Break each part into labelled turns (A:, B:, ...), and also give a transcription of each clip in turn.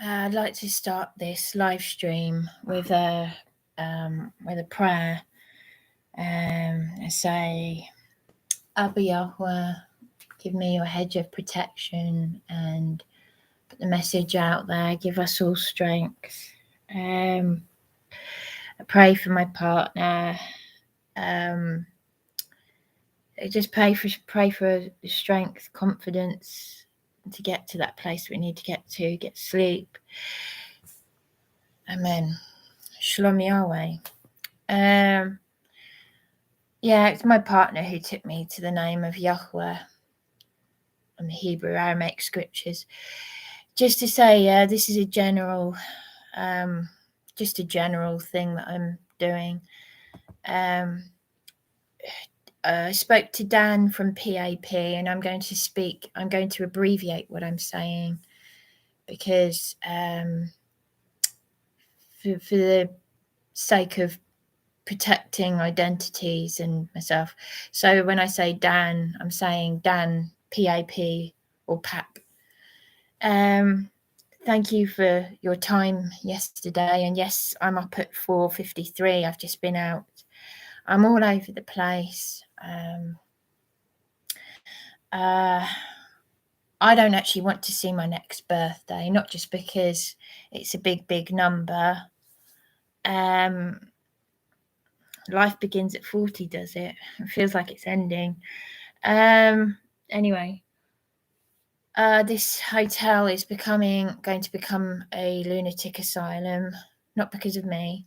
A: I'd like to start this live stream with a prayer. I say, Abba Yahweh, give me your hedge of protection and put the message out there. Give us all strength. I pray for my partner. I just pray for strength, confidence to get to that place we need to get sleep. Amen. Shalom Yahweh. Yeah, it's my partner who took me to the name of Yahweh on the Hebrew Aramaic scriptures. Just to say, this is a general, just a general thing that I'm doing. I spoke to Dan from PAP, and I'm going to abbreviate what I'm saying because for the sake of protecting identities and myself. So when I say Dan, I'm saying Dan, PAP or PAP. Thank you for your time yesterday. And yes, I'm up at 4:53. I've just been out. I'm all over the place. I don't actually want to see my next birthday, not just because it's a big, big number. Life begins at 40, does it? It feels like it's ending. Anyway, this hotel is going to become a lunatic asylum, not because of me.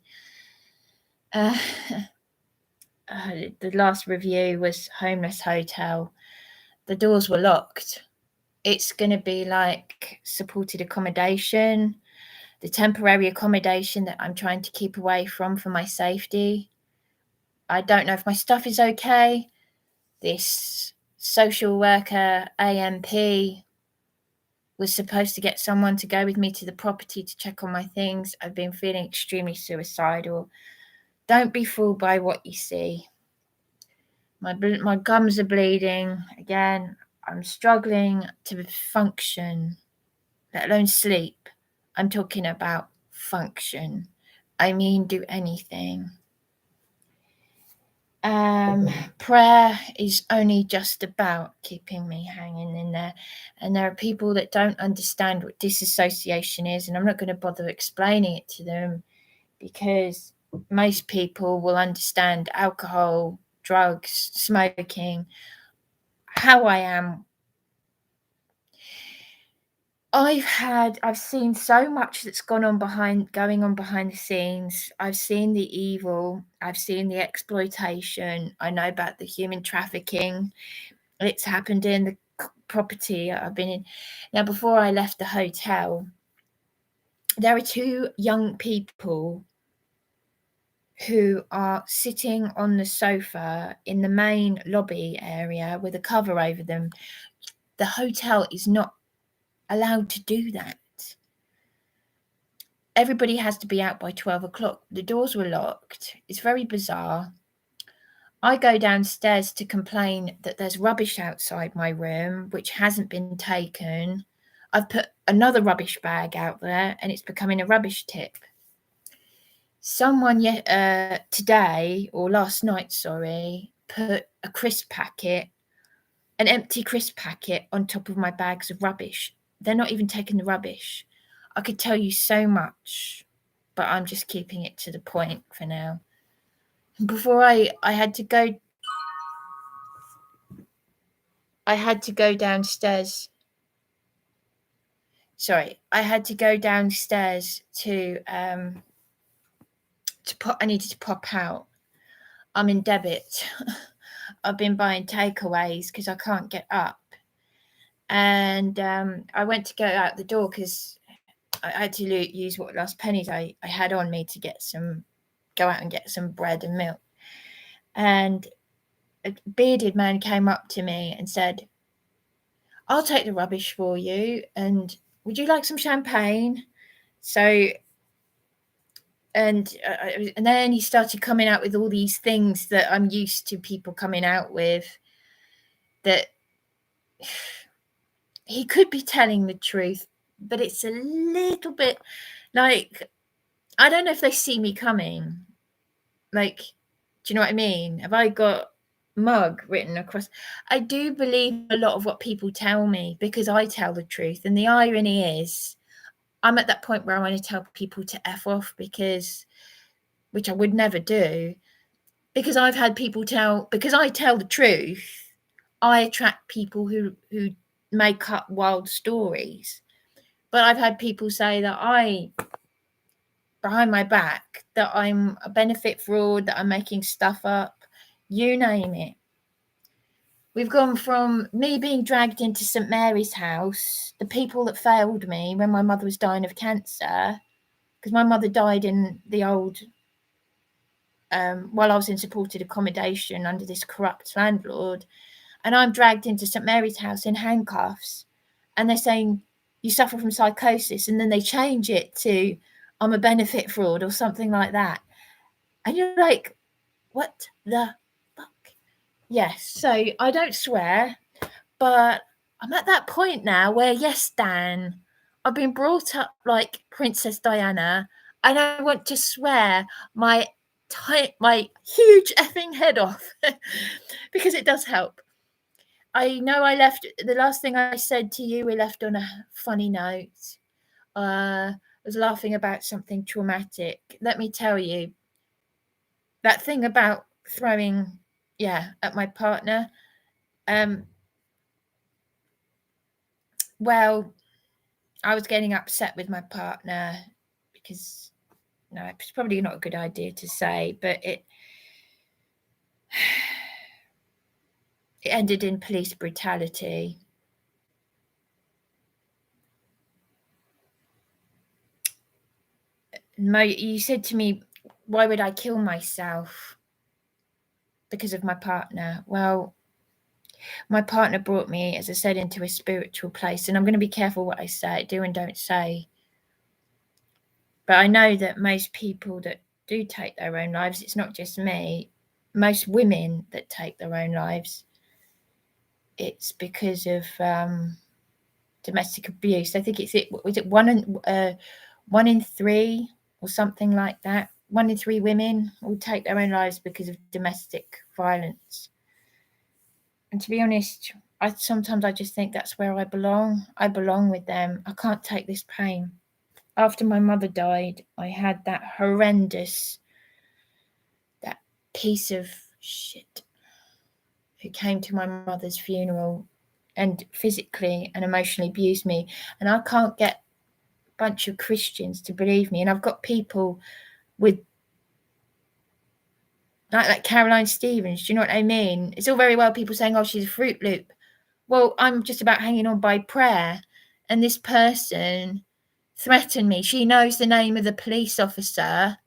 A: The last review was homeless hotel. The doors were locked. It's going to be like supported accommodation, the temporary accommodation that I'm trying to keep away from for my safety. I don't know if my stuff is okay. This social worker, AMP, was supposed to get someone to go with me to the property to check on my things. I've been feeling extremely suicidal. Don't be fooled by what you see. My gums are bleeding. Again, I'm struggling to function, let alone sleep. I'm talking about function. I mean, do anything. Prayer is only just about keeping me hanging in there. And there are people that don't understand what disassociation is, and I'm not going to bother explaining it to them because most people will understand alcohol, drugs, smoking, how I am. I've seen so much that's going on behind the scenes. I've seen the evil. I've seen the exploitation. I know about the human trafficking. It's happened in the property I've been in. Now, before I left the hotel, there are two young people who are sitting on the sofa in the main lobby area with a cover over them. The hotel is not allowed to do that. Everybody has to be out by 12 o'clock. The doors were locked. It's very bizarre. I go downstairs to complain that there's rubbish outside my room, which hasn't been taken. I've put another rubbish bag out there and it's becoming a rubbish tip. Someone today, or last night, put a crisp packet, an empty crisp packet on top of my bags of rubbish. They're not even taking the rubbish. I could tell you so much, but I'm just keeping it to the point for now. Before I had to go downstairs. Sorry, I had to go downstairs to I needed to pop out. I'm in debit. I've been buying takeaways because I can't get up. And I went to go out the door because I had to use what last pennies I had on me to go out and get some bread and milk. And a bearded man came up to me and said, "I'll take the rubbish for you. And would you like some champagne?" So, and then he started coming out with all these things that I'm used to people coming out with, that he could be telling the truth, but it's a little bit like, I don't know if they see me coming. Like, do you know what I mean? Have I got mug written across? I do believe a lot of what people tell me because I tell the truth. And the irony is, I'm at that point where I want to tell people to F off which I would never do, because I've had people because I tell the truth, I attract people who make up wild stories. But I've had people say that behind my back, that I'm a benefit fraud, that I'm making stuff up, you name it. We've gone from me being dragged into St Mary's house, the people that failed me when my mother was dying of cancer, because my mother died in the old, while I was in supported accommodation under this corrupt landlord, and I'm dragged into St Mary's house in handcuffs, and they're saying, you suffer from psychosis, and then they change it to, I'm a benefit fraud or something like that. And you're like, what the fuck? Yes, so I don't swear, but I'm at that point now where, yes, Dan, I've been brought up like Princess Diana, and I want to swear my huge effing head off because it does help. I know I left, the last thing I said to you, we left on a funny note. I was laughing about something traumatic. Let me tell you, that thing about throwing, at my partner. Well, I was getting upset with my partner because, no, it's probably not a good idea to say, but it ended in police brutality. Mo, you said to me, why would I kill myself? Because of my partner. Well, my partner brought me, as I said, into a spiritual place, and I'm going to be careful what I say, do and don't say. But I know that most people that do take their own lives, it's not just me, most women that take their own lives, it's because of domestic abuse. I think was it 1 in 3 or something like that? 1 in 3 women will take their own lives because of domestic violence. And to be honest, sometimes I just think that's where I belong. I belong with them. I can't take this pain. After my mother died, I had that horrendous, that piece of shit who came to my mother's funeral and physically and emotionally abused me. And I can't get a bunch of Christians to believe me. And I've got people with, like Caroline Stevens, do you know what I mean? It's all very well people saying, oh, she's a Fruit Loop. Well, I'm just about hanging on by prayer. And this person threatened me. She knows the name of the police officer.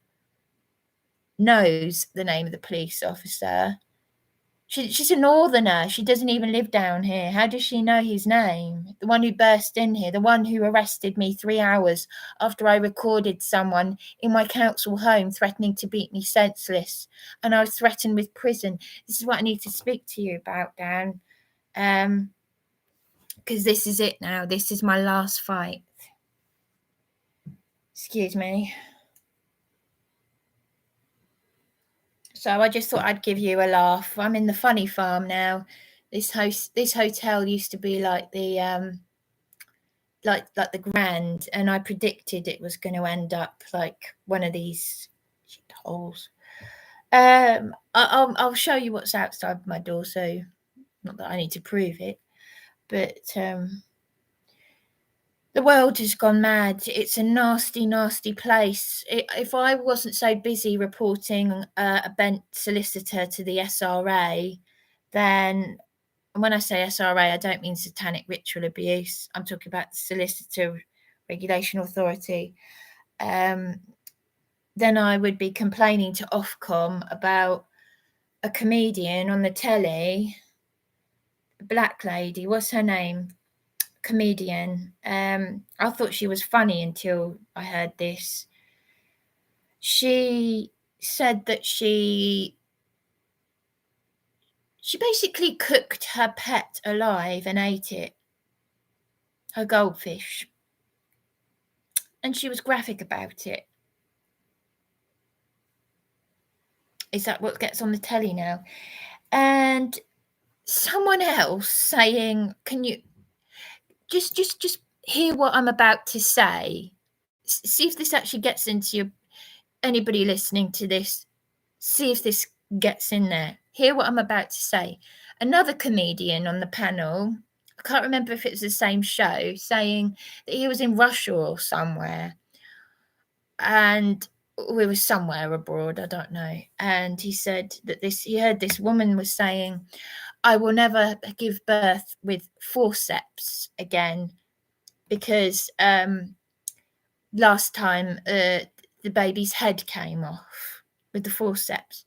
A: She's a northerner. She doesn't even live down here. How does she know his name? The one who burst in here, the one who arrested me 3 hours after I recorded someone in my council home threatening to beat me senseless. And I was threatened with prison. This is what I need to speak to you about, Dan. Because this is it now. This is my last fight. Excuse me. So I just thought I'd give you a laugh. I'm in the funny farm now. This hotel used to be like the like the Grand, and I predicted it was going to end up like one of these shitholes. I'll show you what's outside my door. So not that I need to prove it, but the world has gone mad. It's a nasty, nasty place. If I wasn't so busy reporting a bent solicitor to the SRA, then, and when I say SRA, I don't mean satanic ritual abuse. I'm talking about the Solicitor Regulation Authority. Then I would be complaining to Ofcom about a comedian on the telly, a black lady. What's her name? Comedian. I thought she was funny until I heard this. She said that she basically cooked her pet alive and ate it, her goldfish. And she was graphic about it. Is that what gets on the telly now? And someone else saying, can you just hear what I'm about to say? See if this actually gets into anybody listening to this. See if this gets in there. Hear what I'm about to say. Another comedian on the panel, I can't remember if it was the same show, saying that he was in Russia or somewhere, and we were somewhere abroad, I don't know. And he said that he heard this woman was saying, I will never give birth with forceps again, because last time the baby's head came off with the forceps.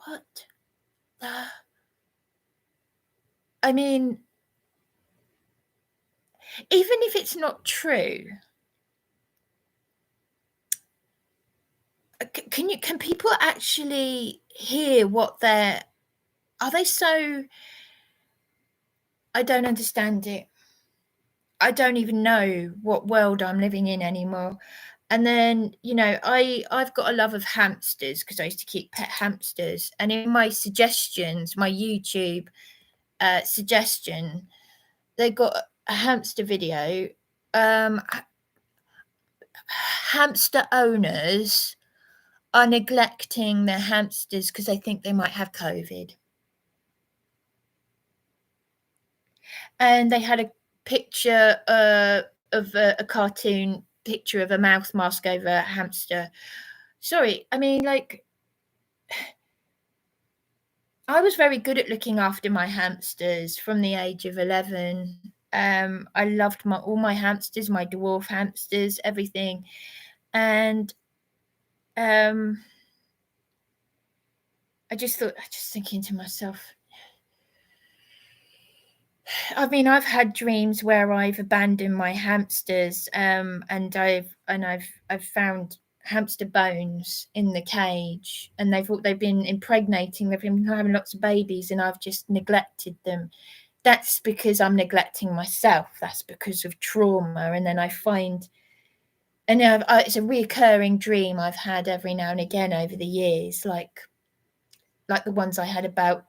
A: What the? I mean, even if it's not true, can people actually hear what are they so? I don't understand it. I don't even know what world I'm living in anymore. And then, I've got a love of hamsters because I used to keep pet hamsters. And in my suggestions, my YouTube suggestion, they got a hamster video. Hamster owners are neglecting their hamsters because they think they might have COVID. And they had a picture of a cartoon picture of a mouth mask over a hamster. Sorry, I mean, like, I was very good at looking after my hamsters from the age of 11. I loved all my hamsters, my dwarf hamsters, everything. And I just thinking to myself, I mean, I've had dreams where I've abandoned my hamsters, and I've found hamster bones in the cage, and they've been impregnating, they've been having lots of babies, and I've just neglected them. That's because I'm neglecting myself. That's because of trauma. And then I find, and it's a recurring dream I've had every now and again over the years, like the ones I had about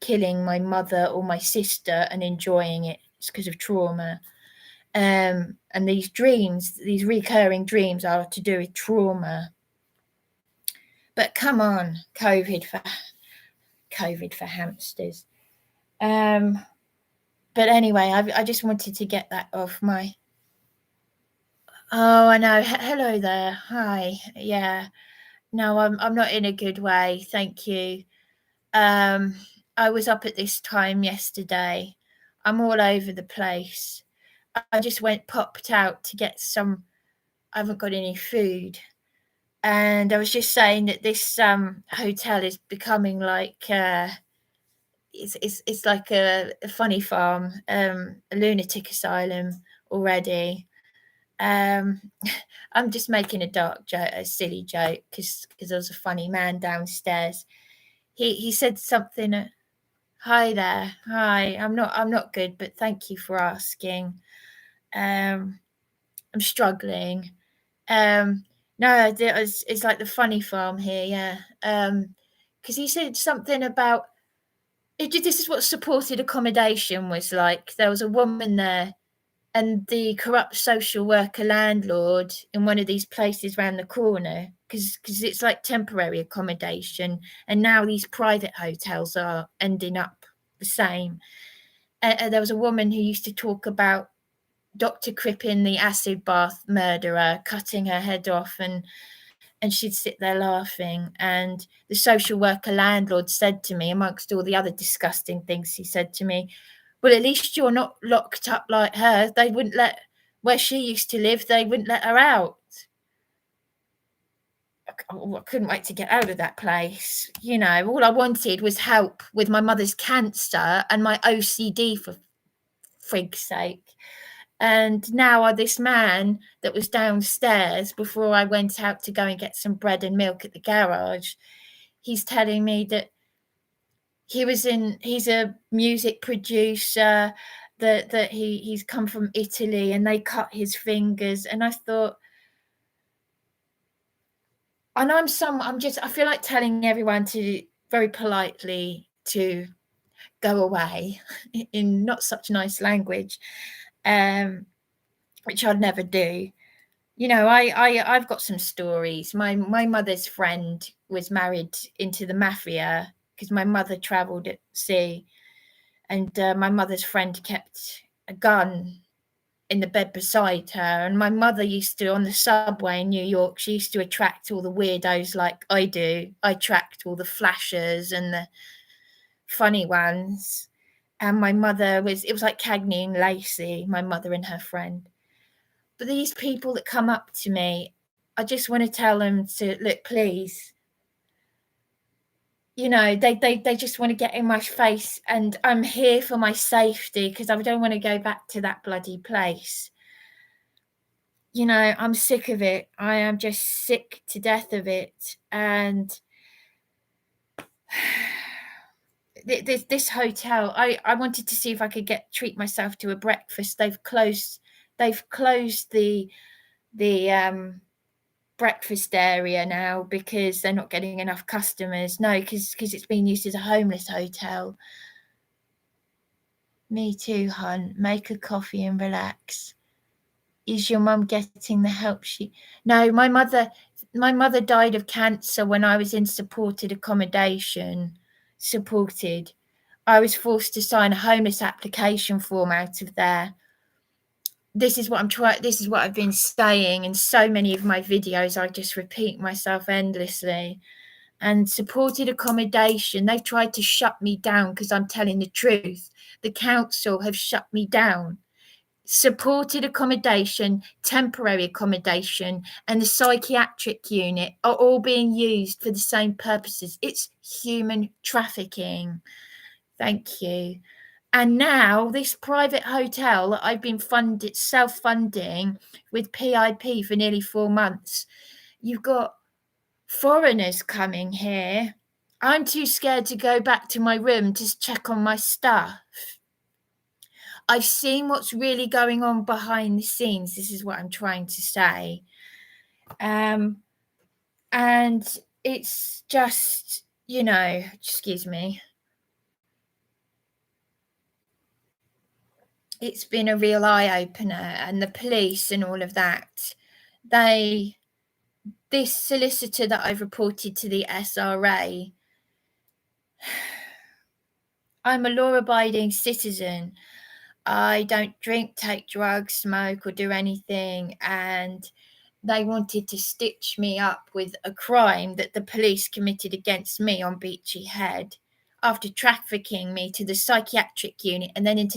A: killing my mother or my sister and enjoying it. It's because of trauma. And these dreams, these recurring dreams, are to do with trauma. But come on, COVID for hamsters. But anyway, I just wanted to get that off my. Oh, I know. Hello there. Hi. Yeah. No, I'm not in a good way. Thank you. I was up at this time yesterday. I'm all over the place. I just popped out to get some. I haven't got any food, and I was just saying that this hotel is becoming like it's like a funny farm, a lunatic asylum already. I'm just making a dark joke, a silly joke, because there was a funny man downstairs. He said something. Hi there. Hi. I'm not good, but thank you for asking. I'm struggling. No, it's like the funny farm here, yeah. Because he said something about this is what supported accommodation was like. There was a woman there, and the corrupt social worker landlord in one of these places around the corner, because it's like temporary accommodation, and now these private hotels are ending up the same. There was a woman who used to talk about Dr. Crippen, the acid bath murderer, cutting her head off, and she'd sit there laughing. And the social worker landlord said to me, amongst all the other disgusting things he said to me, well, at least you're not locked up like her. They wouldn't let, where she used to live, they wouldn't let her out. I couldn't wait to get out of that place. All I wanted was help with my mother's cancer and my OCD, for frig's sake. And now this man that was downstairs before I went out to go and get some bread and milk at the garage, he's telling me that he's a music producer, that he's come from Italy and they cut his fingers. And I thought, and I feel like telling everyone to very politely to go away in not such nice language, which I'd never do. You know, I've got some stories. My mother's friend was married into the mafia because my mother travelled at sea, and my mother's friend kept a gun in the bed beside her. And my mother used to, on the subway in New York, she used to attract all the weirdos like I do. I attract all the flashers and the funny ones. And my mother it was like Cagney and Lacey, my mother and her friend. But these people that come up to me, I just want to tell them to look, please. You know, they just want to get in my face, and I'm here for my safety because I don't want to go back to that bloody place. You know, I'm sick of it. I am just sick to death of it. And this hotel, I wanted to see if I could treat myself to a breakfast. They've closed the breakfast area now because they're not getting enough customers. No, because it's being used as a homeless hotel. Me too, hon. Make a coffee and relax. Is your mum getting the help she... No, my mother died of cancer when I was in supported accommodation. Supported. I was forced to sign a homeless application form out of there. This is what I've been saying in so many of my videos. I just repeat myself endlessly. And supported accommodation, they've tried to shut me down because I'm telling the truth. The council have shut me down. Supported accommodation, temporary accommodation, and the psychiatric unit are all being used for the same purposes. It's human trafficking. Thank you. And now this private hotel that I've been self-funding with PIP for nearly 4 months, you've got foreigners coming here. I'm too scared to go back to my room to check on my stuff. I've seen what's really going on behind the scenes. This is what I'm trying to say. And it's just, you know, excuse me. It's been a real eye-opener, and the police and all of that. This solicitor that I've reported to the SRA, I'm a law-abiding citizen. I don't drink, take drugs, smoke, or do anything. And they wanted to stitch me up with a crime that the police committed against me on Beachy Head after trafficking me to the psychiatric unit and then into